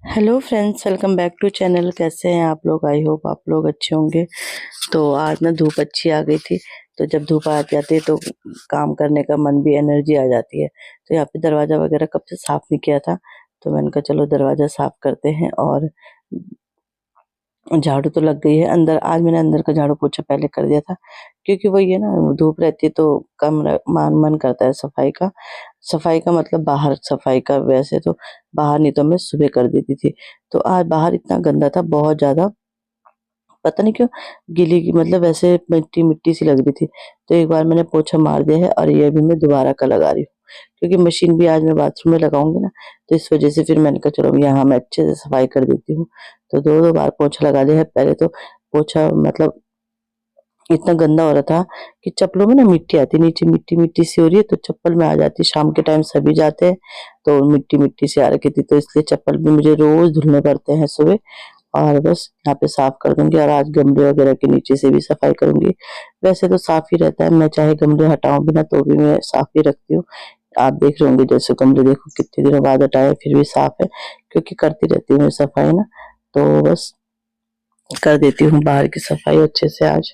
Hello friends, welcome back to channel. कैसे हैं आप लोग? आई होप आप लोग अच्छे होंगे। तो आज ना धूप अच्छी आ गई थी, तो जब धूप आ जाती है तो काम करने का मन भी, एनर्जी आ जाती है। तो यहाँ पे दरवाज़ा वगैरह कब से साफ़ नहीं किया था, तो मैंने कहा चलो दरवाज़ा साफ़ करते हैं। और झाड़ू तो लग गई है अंदर। आज मैंने अंदर का झाड़ू पोछा पहले कर दिया था, क्योंकि वही है ना, धूप रहती है तो कम मन करता है सफाई का। सफाई का मतलब बाहर सफाई का, वैसे तो बाहर नहीं तो मैं सुबह कर देती थी। तो आज बाहर इतना गंदा था, बहुत ज़्यादा, पता नहीं क्यों गीली मतलब ऐसे मिट्टी मिट्टी सी लग रही थी। तो एक बार मैंने पोछा मार दिया है और ये अभी मैं दोबारा का लगा रही हूँ, क्योंकि मशीन भी आज मैं बाथरूम में लगाऊंगी ना, तो इस वजह से फिर मैंने कहा चलो यहाँ मैं अच्छे से सफाई कर देती हूँ। तो दो दो बार पोछा लगा लिया है। पहले तो पोछा मतलब इतना गंदा हो रहा था कि चप्पलों में ना मिट्टी आती, नीचे मिट्टी मिट्टी सी हो रही है तो चप्पल में आ जाती। शाम के टाइम सभी जाते हैं तो मिट्टी मिट्टी सी आ रखी थी, तो इसलिए चप्पल भी मुझे रोज धुलने पड़ते हैं सुबह। और बस यहाँ पे साफ कर दूंगी, और आज गमले वगैरह के नीचे से भी सफाई करूंगी। वैसे तो साफ ही रहता है, मैं चाहे गमले हटाऊं भी ना तो भी मैं साफ ही रखती हूँ। आप देख रहे होंगे, जैसे गमले देखो कितने दिनों बाद हटाए फिर भी साफ है, क्योंकि करती रहती हूँ मैं सफाई ना। तो बस कर देती हूँ बाहर की सफाई अच्छे से आज।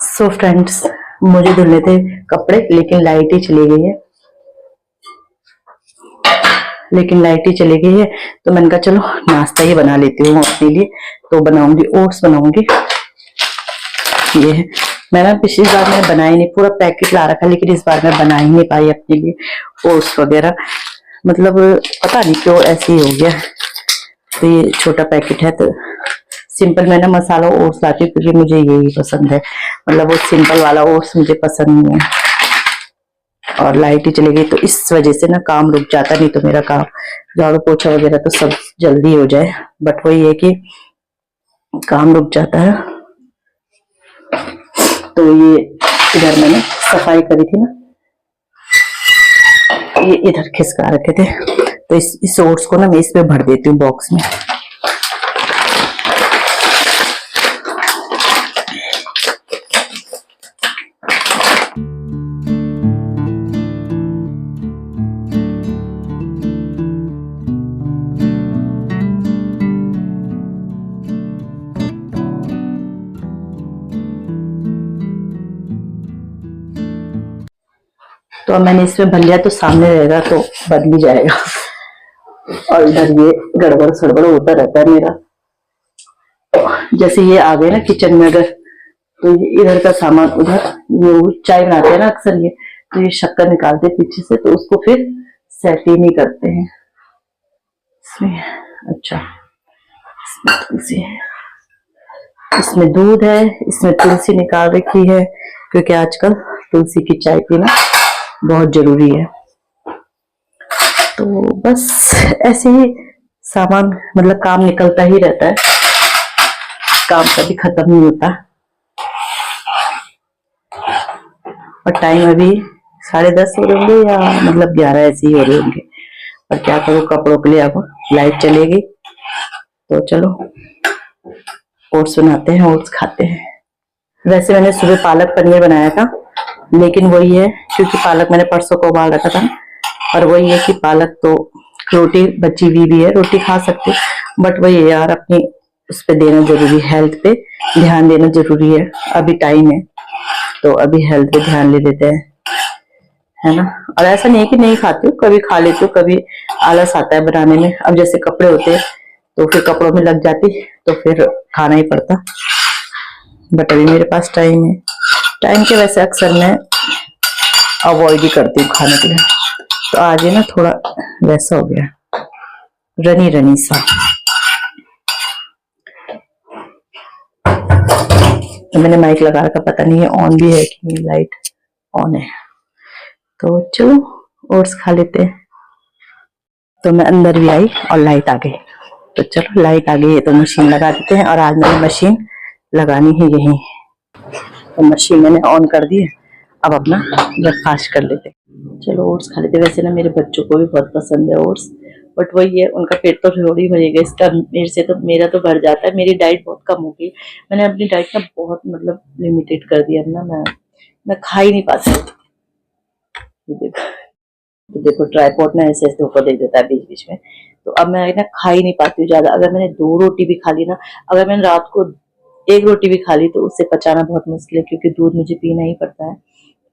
सो फ्रेंड्स, मुझे धुलने थे कपड़े, लेकिन लाइट ही चली गई है। तो मैंने कहा चलो नाश्ता ही बना लेती हूँ अपने लिए। तो बनाऊंगी ओट्स बनाऊंगी। ये है, मैं ना पिछली बार मैं बनाई नहीं, पूरा पैकेट ला रखा, लेकिन इस बार मैं बना ही नहीं पाई अपने लिए ओट्स वगैरह। मतलब पता नहीं क्यों ऐसे ही हो गया। तो ये छोटा पैकेट है, तो सिंपल मैं ना मसाला ओट्स लाती हूँ, क्योंकि मुझे यही पसंद है। मतलब वो सिंपल वाला ओट्स मुझे पसंद नहीं है। और लाइट ही चली गई तो इस वजह से ना काम रुक जाता, नहीं तो मेरा काम झाड़ू पोछा वगैरह तो सब जल्दी हो जाए, बट वही है कि काम रुक जाता है। तो ये इधर मैंने सफाई करी थी ना, ये इधर खिसका रखे थे, तो इस ओट्स को ना मैं इसमें भर देती हूँ बॉक्स में। तो अब मैंने इसमें भर लिया, तो सामने रहेगा तो बन भी जाएगा। और इधर ये गड़बड़ सड़बड़ होता रहता है मेरा। तो जैसे ये आ गए ना किचन में, अगर तो ये इधर का सामान उधर, वो चाय बनाते हैं ना अक्सर ये, तो ये शक्कर निकालते पीछे से, तो उसको फिर सेट ही नहीं करते हैं इसमें। अच्छा, इसमें तुलसी है, इसमें दूध है, इसमें तुलसी निकाल रखी है, क्योंकि आजकल तुलसी की चाय पीना बहुत जरूरी है। तो बस ऐसे ही सामान, मतलब काम निकलता ही रहता है, काम कभी खत्म नहीं होता। और टाइम अभी 10:30 हो रहे होंगे, या मतलब 11 ऐसे ही हो रहे होंगे। और क्या करूँ कपड़ों के लिए, अब लाइट चलेगी तो चलो ओट्स बनाते हैं, ओट्स खाते हैं। वैसे मैंने सुबह पालक पनीर बनाया था, लेकिन वही है, क्योंकि पालक मैंने परसों को उबाल रखा था, और वही है कि पालक तो रोटी बची हुई भी है, रोटी खा सकते, बट वही है यार, अपनी उस पर देना जरूरी है, हेल्थ पे ध्यान देना जरूरी है। अभी टाइम है तो अभी हेल्थ पे ध्यान ले लेते हैं, है ना। और ऐसा नहीं है कि नहीं खाती हूँ, कभी खा लेती हूँ, कभी आलस आता है बनाने में। अब जैसे कपड़े होते हैं तो फिर कपड़ों में लग जाती तो फिर खाना ही पड़ता, बट अभी मेरे पास टाइम है। टाइम के वैसे अक्सर मैं अवॉइड ही करती हूँ खाने के लिए, तो आज ये ना थोड़ा वैसा हो गया, रनी रनी सा। तो मैंने माइक लगा रखा, पता नहीं है ऑन भी है कि नहीं, लाइट ऑन है। तो चलो ओट्स खा लेते हैं। तो मैं अंदर भी आई और लाइट आ गई, तो चलो लाइट आ गई है तो मशीन लगा देते हैं। और आज मैंने मशीन लगानी है यही, तो मशीन मैंने ऑन कर दी है। अब अपना ब्रेकफास्ट कर लेते हैं। चलो ओट्स खा लेते हैं। वैसे ना मेरे बच्चों को भी बहुत पसंद है ओट्स, बट वही है, उनका पेट तो थोड़ी भरेगा इसका, मेरे से तो मेरा तो भर जाता है। मेरी डाइट बहुत कम हो गई, मैंने अपनी डाइट ना बहुत मतलब लिमिटेड कर दिया। अब ना मैं खा ही नहीं पाती। ये देखो, तो देखो ट्राइपॉड ना ऐसे ऐसे ऊपर दे देता है बीच बीच में, तो अब मैं ना खा ही नहीं पाती हूँ ज्यादा। अगर मैंने 2 रोटी भी खा ली ना, अगर मैंने रात को 1 रोटी भी खा ली तो उससे पचाना बहुत मुश्किल है, क्योंकि दूध मुझे पीना ही पड़ता है।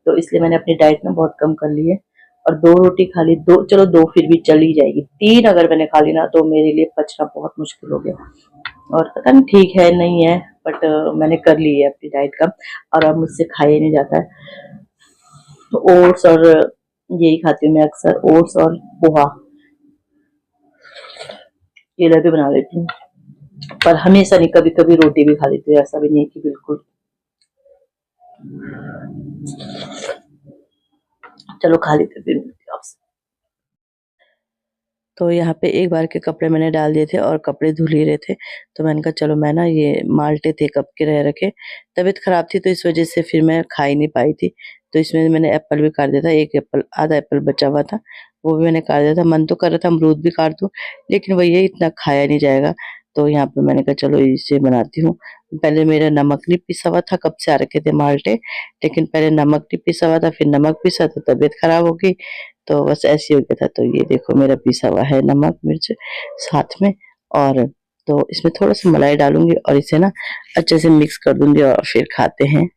तो इसलिए मैंने अपनी डाइट ना बहुत कम कर ली है। और 2 रोटी खा ली, दो चलो, 2 फिर भी चली जाएगी, 3 अगर मैंने खा ली ना तो मेरे लिए पचना बहुत मुश्किल हो गया। और पता नहीं ठीक है नहीं है, बट मैंने कर ली है अपनी डाइट कम, और अब मुझसे खाया नहीं जाता है। तो ओट्स और यही खाती हूँ मैं अक्सर, ओट्स और पोहा, केला भी बना लेती हूँ। पर हमेशा नहीं, कभी कभी रोटी भी खा लेती हूँ, ऐसा भी नहीं कि बिल्कुल। चलो खा लेते फिर मिलती हूँ आपसे। तो यहाँ पे एक बार के कपड़े मैंने डाल दिए थे और कपड़े धुल ही रहे थे, तो मैंने कहा चलो मैं ना ये माल्टे थे कब के रह रखे, तबीयत खराब थी तो इस वजह से फिर मैं खा ही नहीं पाई थी। तो इसमें मैंने एप्पल भी काट दिया था, एक एप्पल, आधा एप्पल बचा हुआ था, वो भी मैंने काट दिया था। मन तो कर रहा था अमरूद भी काट दूं, लेकिन वही है, इतना खाया नहीं जाएगा। तो यहाँ पे मैंने कहा चलो इसे बनाती हूँ। पहले मेरा नमक नहीं पिसा हुआ था, कब से आ रखे थे माल्टे, लेकिन पहले नमक नहीं पिसा हुआ था, फिर नमक पिसा तो तबीयत खराब हो गई। तो बस ऐसे ही हो गया था। तो ये देखो मेरा पिसा हुआ है नमक मिर्च साथ में, और तो इसमें थोड़ा सा मलाई डालूंगी और इसे ना अच्छे से मिक्स कर दूंगी और फिर खाते हैं।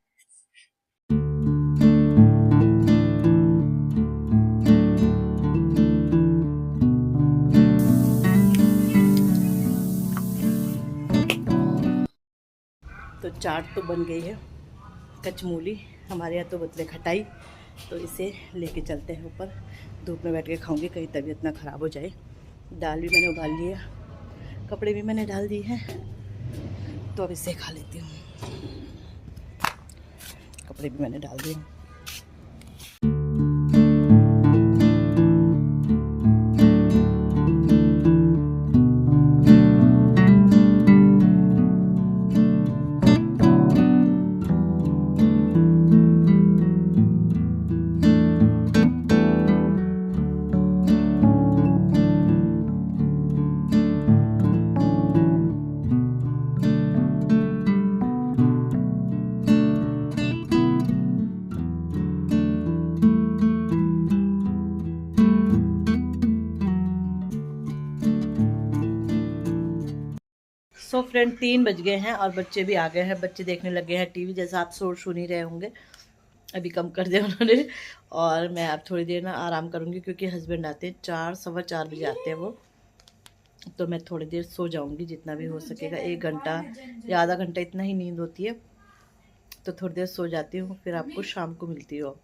तो चाट तो बन गई है, कचमूली, हमारे यहाँ तो बदले खटाई। तो इसे लेके चलते हैं ऊपर, धूप में बैठ के खाऊंगी, कहीं तबीयत ना ख़राब हो जाए। दाल भी मैंने उबाल ली है, कपड़े भी मैंने डाल दिए हैं, तो अब इसे खा लेती हूँ। कपड़े भी मैंने डाल दिए। सो फ्रेंड 3 बज गए हैं और बच्चे भी आ गए हैं, बच्चे देखने लगे हैं टीवी, जैसा आप शोर सुन ही रहे होंगे, अभी कम कर दिया उन्होंने। और मैं अब थोड़ी देर ना आराम करूंगी, क्योंकि हस्बैंड आते हैं 4 सवा 4 बजे आते हैं वो। तो मैं थोड़ी देर सो जाऊंगी जितना भी हो सकेगा, 1 घंटा या आधा घंटा, इतना ही नींद होती है। तो थोड़ी देर सो जाती हूँ, फिर आपको शाम को मिलती हूँ।